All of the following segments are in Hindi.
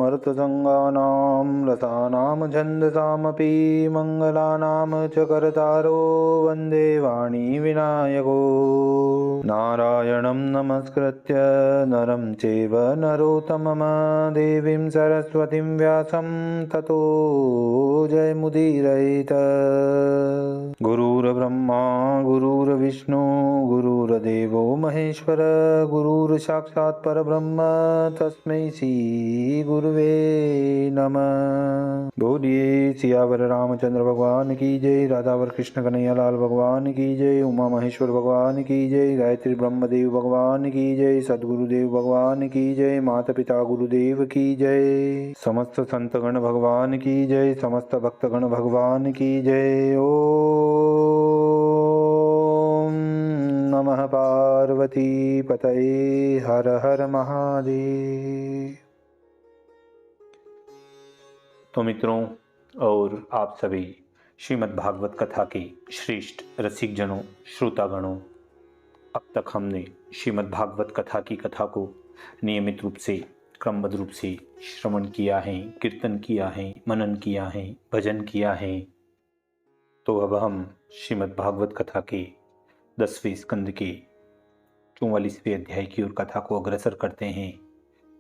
समर्थसङ्गानां रसानां छन्दसामपि मङ्गलानां च कर्तारो वन्दे वाणी विनायको। नारायणं नमस्कृत्य नरं चैव नरोत्तमं देवीं सरस्वतीं व्यासं ततो जयमुदीरयेत्। गुरुर्ब्रह्मा गुरुर्विष्णु गुरुर्देवो महेश्वर गुरुर्साक्षात् परब्रह्म तस्मै श्री गुरुवे नमः। बोलिए सियावर रामचंद्र भगवान की जय, राधावर कृष्ण कन्हैया लाल भगवान की जय, उमा महेश्वर भगवान की जय, गायत्री ब्रह्मदेव भगवान की जय, सद्गुरुदेव भगवान की जय, माता पिता गुरुदेव की जय, समस्त संतगण भगवान की जय, समस्त भक्तगण भगवान की जय। ओम नमः पार्वती पतये, हर हर महादेव। तो मित्रों और आप सभी श्रीमद् भागवत कथा के श्रेष्ठ रसिक जनों, श्रोतागणों, अब तक हमने श्रीमद् भागवत कथा की कथा को नियमित रूप से क्रमबद्ध रूप से श्रवण किया है, कीर्तन किया है, मनन किया है, भजन किया है। तो अब हम श्रीमद् भागवत कथा के 10वें स्कंद के 44वें अध्याय की ओर कथा को अग्रसर करते हैं।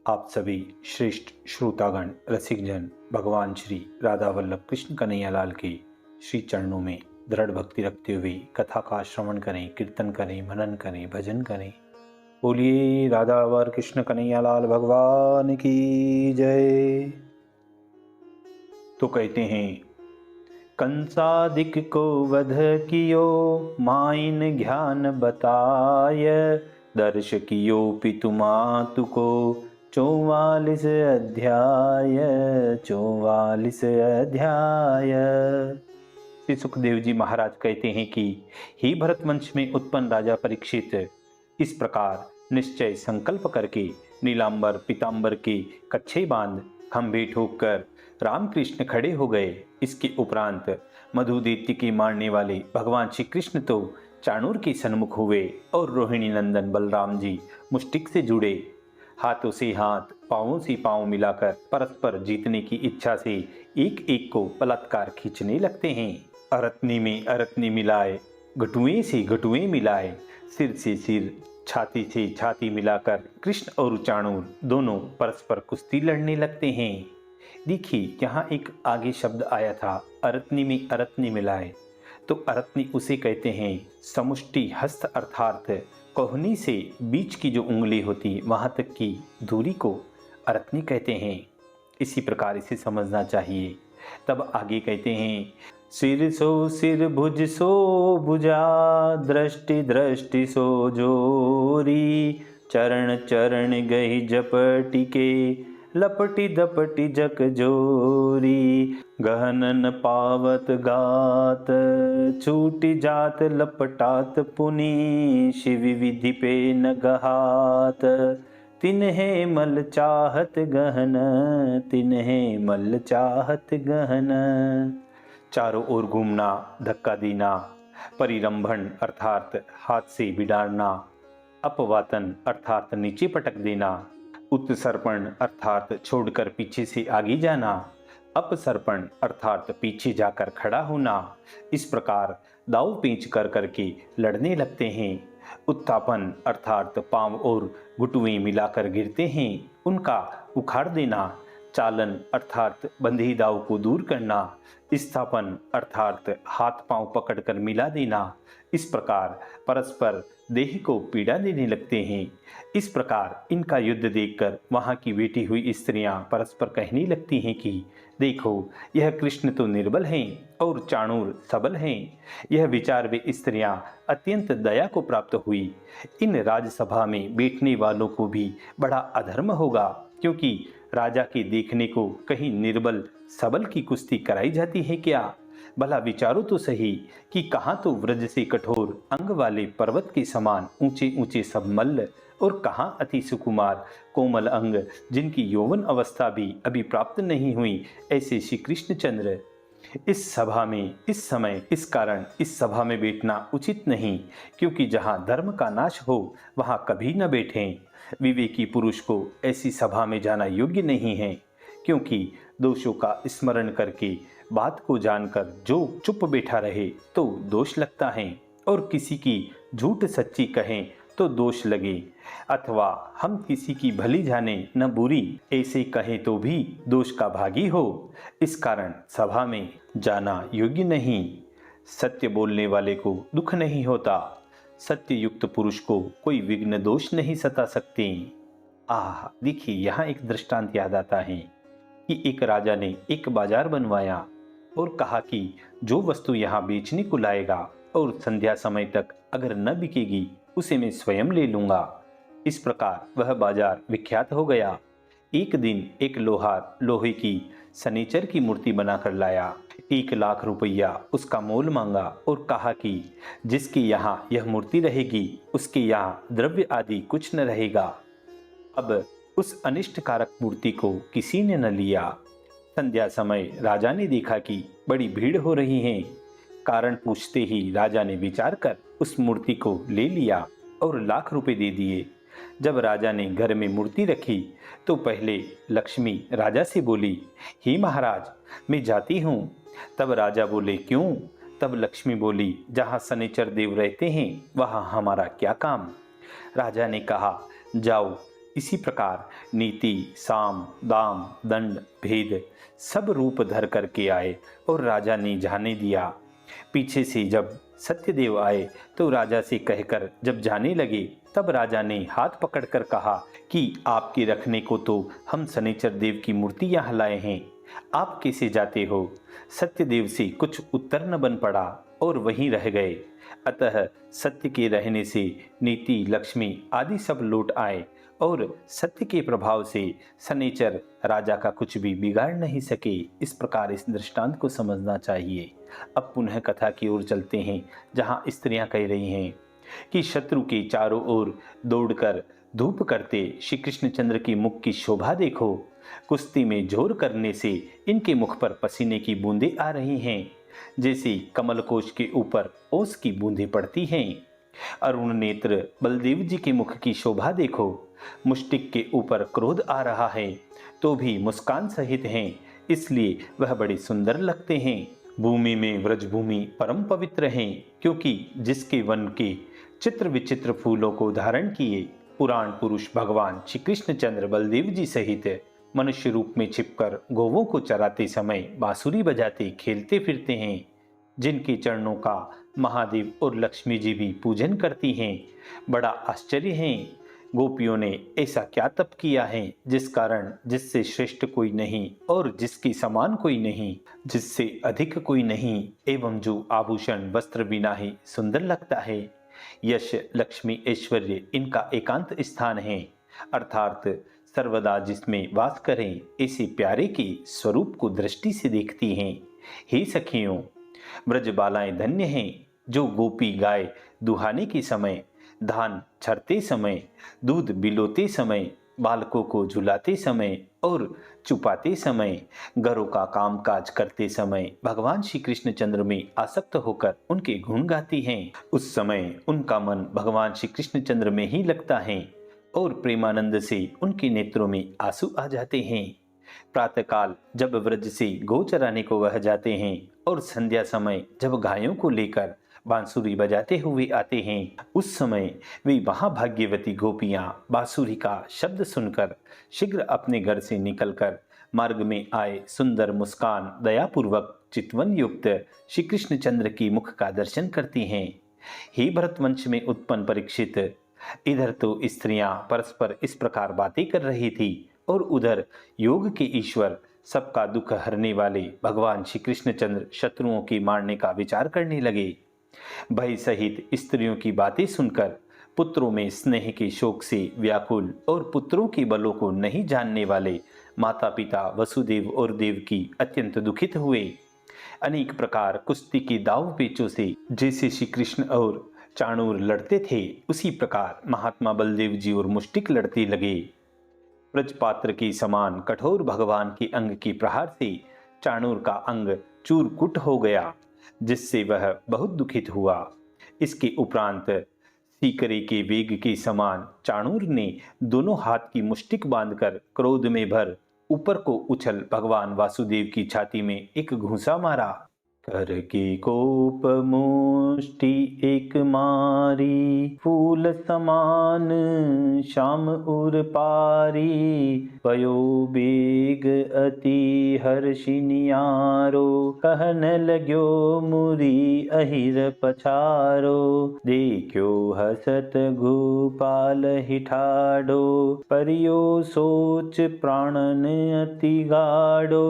आप सभी श्रेष्ठ श्रोतागण रसिकजन भगवान श्री राधा वल्लभ कृष्ण कन्हैया लाल के श्री चरणों में दृढ़ भक्ति रखते हुए कथा का श्रवण करें, कीर्तन करें, मनन करें, भजन करें। बोलिए राधा वर कृष्ण कन्हैया लाल भगवान की जय। तो कहते हैं, कंसादिक को वध कियो माइन ज्ञान बताय, दर्श कियो पितु मातु को 44 अध्याय। श्री सुखदेव जी महाराज कहते हैं कि हे भरत वंश में उत्पन्न राजा परीक्षित, इस प्रकार निश्चय संकल्प करके नीलांबर पीतांबर के कच्छे बांध खंभे ठोक कर रामकृष्ण खड़े हो गए। इसके उपरांत मधुदैत्य के मारने वाले भगवान श्री कृष्ण तो चाणूर के सन्मुख हुए और रोहिणी नंदन बलराम जी मुष्टिक से जुड़े। हाथों से हाथ, पांवों से पांव मिलाकर परस्पर जीतने की इच्छा से एक एक को बलात्कार खींचने लगते हैं। अरत्नी में अरत्नी मिलाए, घटुएं से घटुएं मिलाए, सिर से सिर, छाती से छाती मिलाकर कृष्ण और चाणूर दोनों परस्पर कुश्ती लड़ने लगते हैं। देखिए, यहाँ एक आगे शब्द आया था, अरत्नी में अरत्नी मिलाए। तो अरत्नी उसे कहते हैं समुष्टि हस्त, अर्थात कोहनी से बीच की जो उंगली होती वहाँ तक की दूरी को अरत्नी कहते हैं। इसी प्रकार इसे समझना चाहिए। तब आगे कहते हैं, सिर सो सिर, भुज सो भुजा, दृष्टि दृष्टि सो जोरी, चरण चरण गही जपटिके, लपटी दपटी जक जोरी, गहनन पावत गात, छूटी जात लपटात पुनि, शिव विधि पे न गहात, तिन्हे मल चाहत गहन, तिन्हे मल चाहत गहन। चारों ओर घूमना, धक्का देना, परिरंभण अर्थात हाथ से बिडारना, अपवातन अर्थात नीचे पटक देना, उत्सर्पण अर्थात छोड़कर पीछे से आगे जाना, अपसर्पण अर्थात पीछे जाकर खड़ा होना। इस प्रकार दाव पेंच कर करके लड़ने लगते हैं। उत्थापन अर्थात पांव और घुटुएं मिलाकर गिरते हैं, उनका उखाड़ देना। चालन अर्थात बंधे दाव को दूर करना। स्थापन अर्थात हाथ पांव पकड़कर मिला देना। इस प्रकार परस्पर देह को पीड़ा देने लगते हैं। इस प्रकार इनका युद्ध देखकर वहां की बैठी हुई स्त्रियां परस्पर कहने लगती हैं कि देखो, यह कृष्ण तो निर्बल हैं और चाणूर सबल हैं। यह विचार वे स्त्रियां अत्यंत दया को प्राप्त हुई। इन राजसभा में बैठने वालों को भी बड़ा अधर्म होगा, क्योंकि राजा के देखने को कहीं निर्बल सबल की कुश्ती कराई जाती है क्या? भला विचारो तो सही कि कहाँ तो व्रज से कठोर अंग वाले पर्वत के समान ऊंचे ऊंचे सब मल्ल, और कहाँ अति सुकुमार कोमल अंग जिनकी यौवन अवस्था भी अभी प्राप्त नहीं हुई, ऐसे श्री कृष्णचंद्र। इस सभा में इस समय इस कारण इस सभा में बैठना उचित नहीं, क्योंकि जहाँ धर्म का नाश हो वहाँ कभी न बैठें। विवेकी पुरुष को ऐसी सभा में जाना योग्य नहीं है। क्योंकि दोषों का स्मरण करके बात को जानकर जो चुप बैठा रहे तो दोष लगता है, और किसी की झूठ सच्ची कहें तो दोष लगे, अथवा हम किसी की भली जाने न बुरी ऐसे कहें तो भी दोष का भागी हो। इस कारण सभा में जाना योग्य नहीं। सत्य बोलने वाले को दुख नहीं होता, सत्य युक्त पुरुष को कोई विघ्न दोष नहीं सता सकते। देखिए, यहाँ एक दृष्टांत याद आता है कि एक राजा ने एक बाजार बनवाया और कहा कि जो वस्तु यहाँ बेचने को लाएगा और संध्या समय तक अगर न बिकेगी उसे मैं स्वयं ले लूंगा। इस प्रकार वह बाजार विख्यात हो गया। एक दिन एक लोहार लोहे की शनीचर की मूर्ति बनाकर लाया। 1 लाख रुपया उसका मोल मांगा और कहा कि जिसके यहाँ यह मूर्ति रहेगी उसके यहाँ द्रव्य आदि कुछ न रहेगा। अब उस अनिष्टकारक मूर्ति को किसी ने न लिया। संध्या समय राजा ने देखा कि बड़ी भीड़ हो रही है। कारण पूछते ही राजा ने विचार कर उस मूर्ति को ले लिया और लाख रुपए दे दिए। जब राजा ने घर में मूर्ति रखी तो पहले लक्ष्मी राजा से बोली, हे महाराज, मैं जाती हूँ। तब राजा बोले, क्यों? तब लक्ष्मी बोली, जहाँ शनिचर देव रहते हैं वहाँ हमारा क्या काम। राजा ने कहा, जाओ। इसी प्रकार नीति, साम, दाम, दंड, भेद सब रूप धर करके आए और राजा ने जाने दिया। पीछे से जब सत्यदेव आए तो राजा से कहकर जब जाने लगे तब राजा ने हाथ पकड़कर कहा कि आपके रखने को तो हम शनिचर देव की मूर्ति यहाँ लाए हैं, आप कैसे जाते हो? सत्यदेव से कुछ उत्तर न बन पड़ा और वहीं रह गए। अतः सत्य के रहने से नीति, लक्ष्मी आदि सब लौट आए और सत्य के प्रभाव से शनिचर राजा का कुछ भी बिगाड़ नहीं सके। इस प्रकार इस दृष्टांत को समझना चाहिए। अब पुनः कथा की ओर चलते हैं, जहाँ स्त्रियां कह रही हैं कि शत्रु के चारों ओर दौड़कर धूप करते श्री कृष्णचंद्र की मुख की शोभा देखो। कुश्ती में जोर करने से इनके मुख पर पसीने की बूंदें आ रही हैं, जैसे कमलकोश के ऊपर ओस की बूंदें पड़ती हैं। अरुण नेत्र बलदेव जी के मुख की शोभा देखो। मुष्टिक के ऊपर क्रोध आ रहा है तो भी मुस्कान सहित हैं, इसलिए वह बड़े सुंदर लगते हैं। भूमि में व्रजभूमि परम पवित्र हैं, क्योंकि जिसके वन के चित्र विचित्र फूलों को धारण किए पुराण पुरुष भगवान श्री कृष्णचंद्र बलदेव जी सहित मनुष्य रूप में छिपकर गोवों को चराते समय बांसुरी बजाते खेलते फिरते हैं, जिनके चरणों का महादेव और लक्ष्मी जी भी पूजन करती हैं। बड़ा आश्चर्य है, गोपियों ने ऐसा क्या तप किया है जिस कारण जिससे श्रेष्ठ कोई नहीं और जिसके समान कोई नहीं, जिससे अधिक कोई नहीं, एवं जो आभूषण वस्त्र बिना ही सुंदर लगता है। यश, लक्ष्मी, ऐश्वर्य इनका एकांत स्थान है, अर्थात सर्वदा जिसमें वास करें ऐसे प्यारे के स्वरूप को दृष्टि से देखती हैं। हे सखियों, ब्रजबालाएं धन्य हैं जो गोपी गाय दुहाने के समय, धान छरते समय, दूध बिलोते समय, बालकों को झुलाते समय और चुपाते समय, घरों का कामकाज करते समय भगवान श्री कृष्णचंद्र में आसक्त होकर उनके गुण गाती हैं। उस समय उनका मन भगवान श्री कृष्णचंद्र में ही लगता है और प्रेमानंद से उनके नेत्रों में आंसू आ जाते हैं। प्रातःकाल जब व्रज से गौ चराने को वह जाते हैं और संध्या समय जब गायों को लेकर बांसुरी बजाते हुए आते हैं, उस समय वे महाभाग्यवती गोपियां बांसुरी का शब्द सुनकर शीघ्र अपने घर से निकलकर मार्ग में आए सुंदर मुस्कान दयापूर्वक चितवन युक्त श्री कृष्णचंद्र की मुख का दर्शन करती हैं। हे भरतवंश में उत्पन्न परीक्षित, इधर तो स्त्रियां परस्पर इस प्रकार बातें कर रही थी और उधर योग के ईश्वर, सबका दुख हरने वाले भगवान श्री कृष्णचंद्र शत्रुओं के मारने का विचार करने लगे। भय सहित स्त्रियों की बातें सुनकर पुत्रों में स्नेह के शोक से व्याकुल और पुत्रों के बलों को नहीं जानने वाले माता पिता वसुदेव और देवकी अत्यंत दुखित हुए। अनेक प्रकार कुश्ती के दाव पेचों से जैसे श्री कृष्ण और चाणूर लड़ते थे, उसी प्रकार महात्मा बलदेव जी और मुष्टिक लड़ते लगे। ब्रजपात्र के समान कठोर भगवान के अंग के प्रहार से चाणूर का अंग चूरकुट हो गया, जिससे वह बहुत दुखित हुआ। इसके उपरांत सीकरे के वेग के समान चाणूर ने दोनों हाथ की मुष्टिक बांधकर क्रोध में भर ऊपर को उछल भगवान वासुदेव की छाती में एक घूंसा मारा। कर की कोप मुष्टि एक मारी, फूल समान श्याम उर पारी। पयो बेग अति हर्षि नियारो, कहन लाग्यो मुरी अहिर पछारो। देखो हसत गोपाल हिठाडो, परियो सोच प्राणन अति गाडो।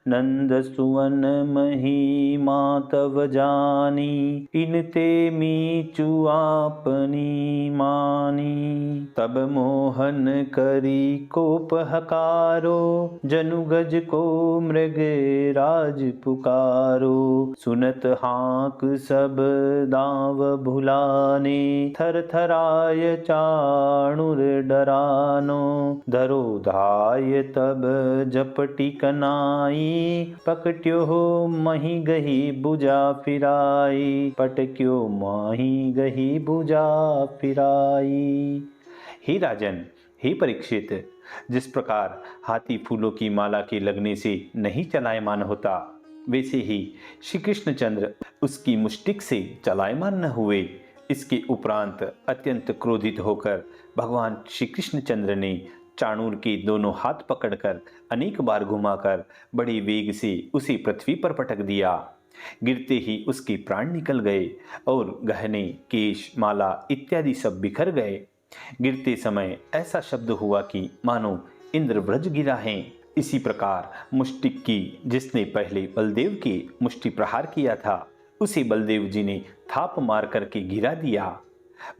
नंद सुवन मही मातव जानी, इनते मीचु आपनी मानी। तब मोहन करी कोप हकारो, जनु गज को मृग राज पुकारो। सुनत हाक सब दाव भुलाने, थर थराय चाणुर डरानो। धरो धाय तब झपटी कनाई, पकट्यो हो मही गही बुझा फिराई। पटक्यो माही गही बुझा फिराई। हे राजन, हे परीक्षित, जिस प्रकार हाथी फूलों की माला के लगने से नहीं चलायमान होता, वैसे ही श्री कृष्णचंद्र उसकी मुष्टिक से चलायमान न हुए। इसके उपरांत अत्यंत क्रोधित होकर भगवान श्री कृष्णचंद्र ने चाणूर के दोनों हाथ पकड़कर अनेक बार घुमाकर बड़े वेग से उसे पृथ्वी पर पटक दिया। गिरते ही उसके प्राण निकल गए और गहने, केश, माला इत्यादि सब बिखर गए। गिरते समय ऐसा शब्द हुआ कि मानो इंद्र व्रज गिरा है। इसी प्रकार मुष्टिक की जिसने पहले बलदेव के मुष्टि प्रहार किया था, उसे बलदेव जी ने थाप मार करके गिरा दिया।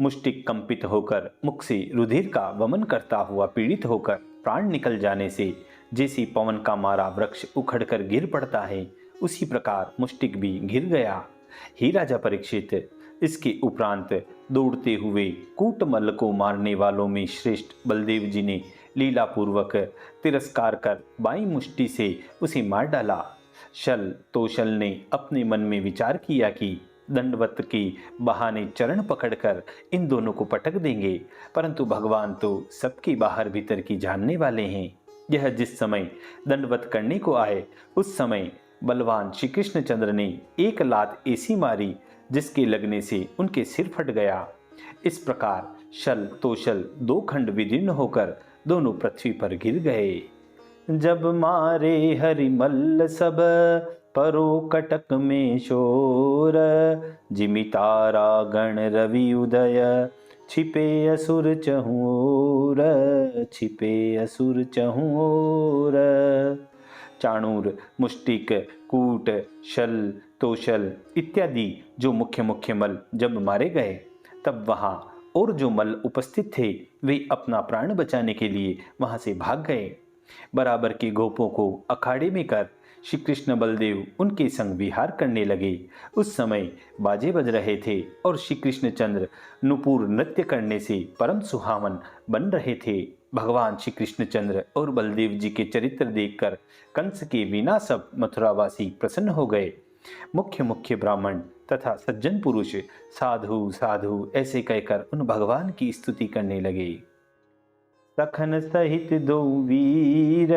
मुष्टिक कंपित होकर मुख से रुधिर का वमन करता हुआ पीड़ित होकर प्राण निकल जाने से जैसे पवन का मारा वृक्ष उखड़कर गिर पड़ता है, उसी प्रकार मुष्टिक भी गिर गया। हे राजा परीक्षित, इसके उपरांत दौड़ते हुए कूटमल्ल को मारने वालों में श्रेष्ठ बलदेव जी ने लीला पूर्वक तिरस्कार कर बाईं मुष्टि से उसे मार डाला। शल तोशल ने अपने मन में विचार किया कि दंडवत के बहाने चरण पकड़कर इन दोनों को पटक देंगे, परंतु भगवान तो सबके बाहर भीतर की जानने वाले हैं। यह जिस समय दंडवत करने को आए, उस समय बलवान श्री कृष्णचंद्र ने एक लात ऐसी मारी जिसके लगने से उनके सिर फट गया। इस प्रकार शल तोशल दो खंड विदीर्ण होकर दोनों पृथ्वी पर गिर गए। जब मारे हरिमल्ल सब, परो कटक में शोर। जिमि तारा गण रवि उदय, छिपे असुर चहुओर, छिपे असुर चहुओर। चाणूर, मुष्टिक, कूट, शल, तोशल इत्यादि जो मुख्य मुख्य मल जब मारे गए, तब वहां और जो मल उपस्थित थे वे अपना प्राण बचाने के लिए वहां से भाग गए। बराबर के गोपों को अखाड़े में कर श्री कृष्ण बलदेव उनके संग विहार करने लगे। उस समय बाजे बज रहे थे और श्री कृष्णचंद्र नुपुर नृत्य करने से परम सुहावन बन रहे थे। भगवान श्री कृष्णचंद्र और बलदेव जी के चरित्र देखकर कंस के बिना सब मथुरावासी प्रसन्न हो गए। मुख्य मुख्य ब्राह्मण तथा सज्जन पुरुष साधु साधु ऐसे कहकर उन भगवान की स्तुति करने लगे। सखन सहित दो वीर,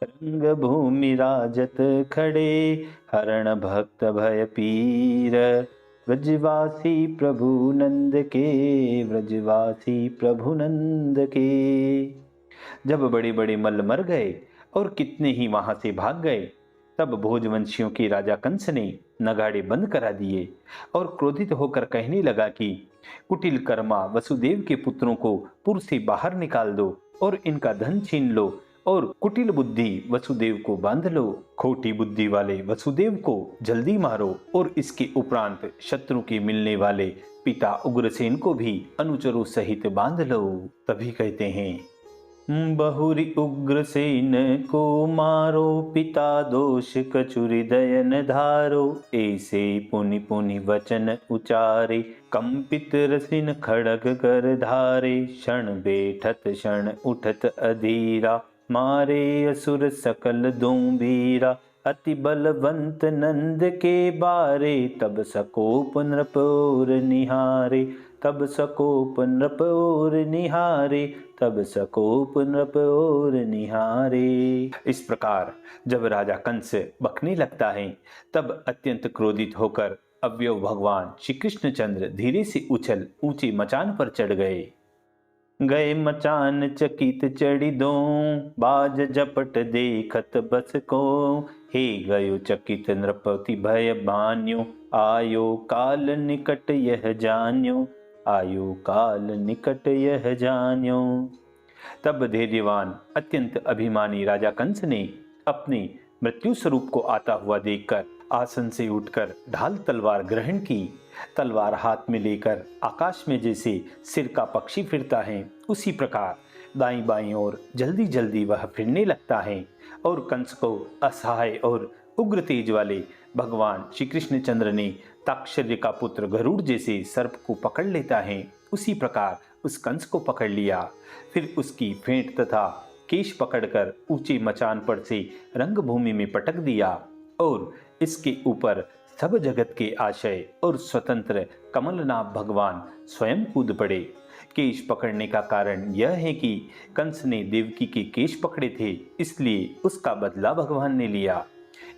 रंग भूमि राजत खड़े। हरण भक्त भय पीर, व्रजवासी प्रभु नंद के, व्रजवासी प्रभु नंद के। जब बड़े बड़े मल्ल मर गए और कितने ही वहां से भाग गए, तब भोजवंशियों के राजा कंस ने नगाड़े बंद करा दिए और क्रोधित होकर कहने लगा कि कुटिल कर्मा वसुदेव के पुत्रों को पुर से बाहर निकाल दो और इनका धन छीन लो, और कुटिल बुद्धि वसुदेव को बांध लो। खोटी बुद्धि वाले वसुदेव को जल्दी मारो और इसके उपरांत शत्रु के मिलने वाले पिता उग्रसेन को भी अनुचरों सहित बांध लो। तभी कहते हैं, बहुरी उग्रसेन को मारो, पिता दोष कचुरि दयन धारो। ऐसे पुनि पुनि वचन उचारे, कंपित रसिन खड़ग कर धारे। क्षण बैठत क्षण उठत अधीरा, मारे असुर सकल दोंबीरा। अति बलवंत नंद के बारे, तब सकोप नृपोर निहारे। तब सकोप नृप और निहारे, तब सकोप नृप और निहारे। इस प्रकार जब राजा कंस बकने लगता है तब अत्यंत क्रोधित होकर अवयव भगवान श्री कृष्णचंद्र धीरे से उछल ऊंचे मचान पर चढ़ गए। गए मचान चकित चढ़ी दो, बाज झपट देखत बस को। हे गयो चकित नृपति भय बान्यो, आयो काल निकट यह जान्यो, आयो काल निकट यह जान्यो। तब धैर्यवान अत्यंत अभिमानी राजा कंस ने अपने मृत्यु स्वरूप को आता हुआ देखकर आसन से उठकर ढाल तलवार ग्रहण की। तलवार हाथ में लेकर आकाश में जैसे सिर का पक्षी फिरता है उसी प्रकार दाईं बाईं ओर जल्दी जल्दी वह फिरने लगता है और कंस को असहाय और उग्र तेज वाले भगवान श्री कृष्णचंद्र ने ताक्षर्य का पुत्र गरुड़ जैसे सर्प को पकड़ लेता है उसी प्रकार उस कंस को पकड़ लिया। फिर उसकी फेंट तथा केश पकड़कर ऊंचे मचान पर से रंगभूमि में पटक दिया और इसके ऊपर सब जगत के आशय और स्वतंत्र कमलनाभ भगवान स्वयं कूद पड़े। केश पकड़ने का कारण यह है कि कंस ने देवकी के केश पकड़े थे, इसलिए उसका बदला भगवान ने लिया।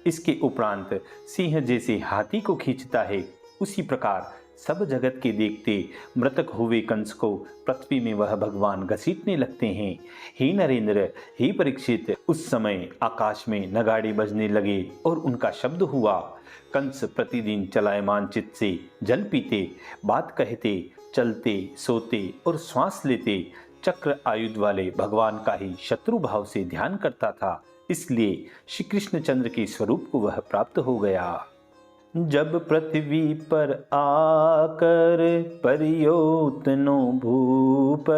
इसके उपरांत सिंह जैसे हाथी को खींचता है उसी प्रकार सब जगत के देखते मृतक हुए कंस को पृथ्वी में वह भगवान घसीटने लगते हैं। हे नरेंद्र, हे परीक्षित, उस समय आकाश में नगाड़े बजने लगे और उनका शब्द हुआ। कंस प्रतिदिन चलायमान चित्त से जल पीते, बात कहते, चलते, सोते और श्वास लेते चक्र आयुध वाले भगवान का ही शत्रु भाव से ध्यान करता था, इसलिए श्री कृष्णचंद्र के स्वरूप को वह प्राप्त हो गया। जब पृथ्वी पर आकर परियोतनो भूप,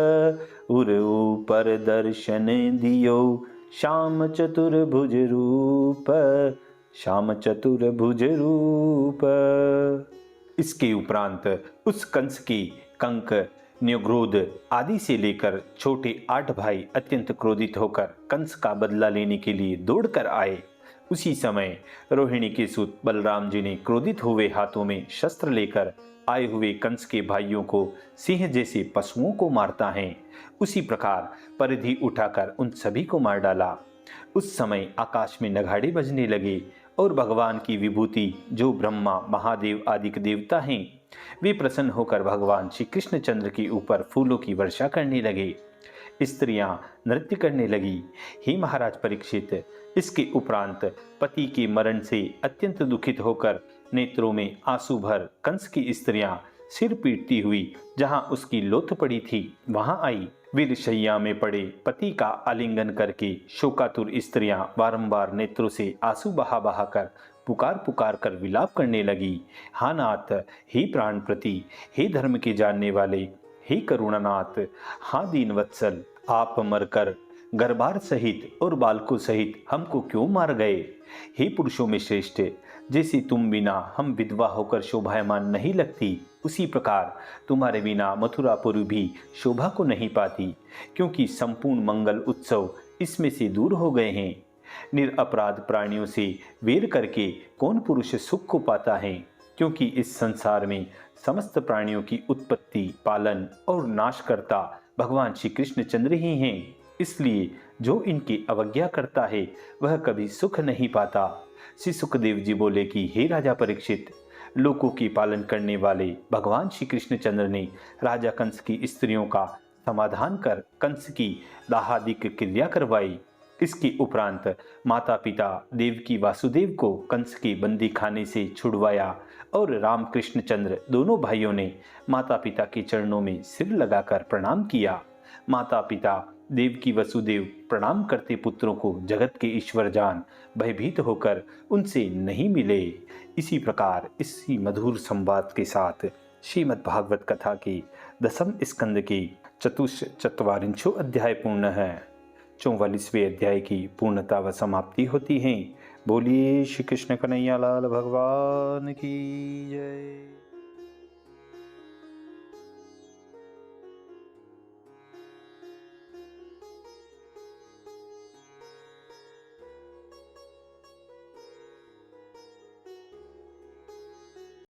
उर ऊपर दर्शन दियो श्याम चतुर्भुज रूप, श्याम चतुर्भुज रूप। इसके उपरांत उस कंस की कंक, न्योग्रोध आदि से लेकर छोटे 8 भाई अत्यंत क्रोधित होकर कंस का बदला लेने के लिए दौड़कर आए। उसी समय रोहिणी के सूत बलराम जी ने क्रोधित हुए हाथों में शस्त्र लेकर आए हुए कंस के भाइयों को सिंह जैसे पशुओं को मारता है उसी प्रकार परिधि उठाकर उन सभी को मार डाला। उस समय आकाश में नगाड़े बजने लगे और भगवान की विभूति जो ब्रह्मा, महादेव आदि देवता हैं वे प्रसन्न होकर भगवान श्री कृष्णचंद्र के ऊपर फूलों की वर्षा करने लगे। स्त्रियां नृत्य करने लगी। हे महाराज परीक्षित, इसके उपरांत पति के मरण से अत्यंत दुखित होकर नेत्रों में आंसू भर कंस की स्त्रियां सिर पीटती हुई जहां उसकी लोथ पड़ी थी वहां आई। वीरशैया में पड़े पति का आलिंगन करके शोकातुर स्त्रियां बारंबार नेत्रों से आंसू बहा बहा कर पुकार पुकार कर विलाप करने लगी। हा नाथ, हे प्राण प्रति, हे धर्म के जानने वाले, हे करुणानाथ, हाँ दीन वत्सल, आप मरकर गर्भार सहित और बालकों सहित हमको क्यों मार गए। हे पुरुषों में श्रेष्ठ, जैसे तुम बिना हम विधवा होकर शोभायमान नहीं लगती उसी प्रकार तुम्हारे बिना मथुरापुरी भी शोभा को नहीं पाती, क्योंकि संपूर्ण मंगल उत्सव इसमें से दूर हो गए हैं। निरपराध प्राणियों से वेर करके कौन पुरुष सुख को पाता है, क्योंकि इस संसार में समस्त प्राणियों की उत्पत्ति, पालन और नाश करता भगवान श्री कृष्णचंद्र ही हैं। इसलिए जो इनकी अवज्ञा करता है वह कभी सुख नहीं पाता। श्री सुखदेव जी बोले कि हे राजा परीक्षित, लोकों की पालन करने वाले भगवान श्री कृष्णचंद्र ने राजा कंस की स्त्रियों का समाधान कर कंस की दाहादिक क्रिया करवाई। इसके उपरांत माता पिता देवकी वासुदेव को कंस के बंदी खाने से छुड़वाया और राम कृष्णचंद्र दोनों भाइयों ने माता पिता के चरणों में सिर लगाकर प्रणाम किया। माता पिता देवकी वसुदेव प्रणाम करते पुत्रों को जगत के ईश्वर जान भयभीत होकर उनसे नहीं मिले। इसी प्रकार इसी मधुर संवाद के साथ श्रीमद् भागवत कथा के 10वें स्कंद के चतुश्चत्वारिंशो अध्याय पूर्ण है। 44वें अध्याय की पूर्णता व समाप्ति होती है। बोलिए श्री कृष्ण कन्हैया लाल भगवान की जय।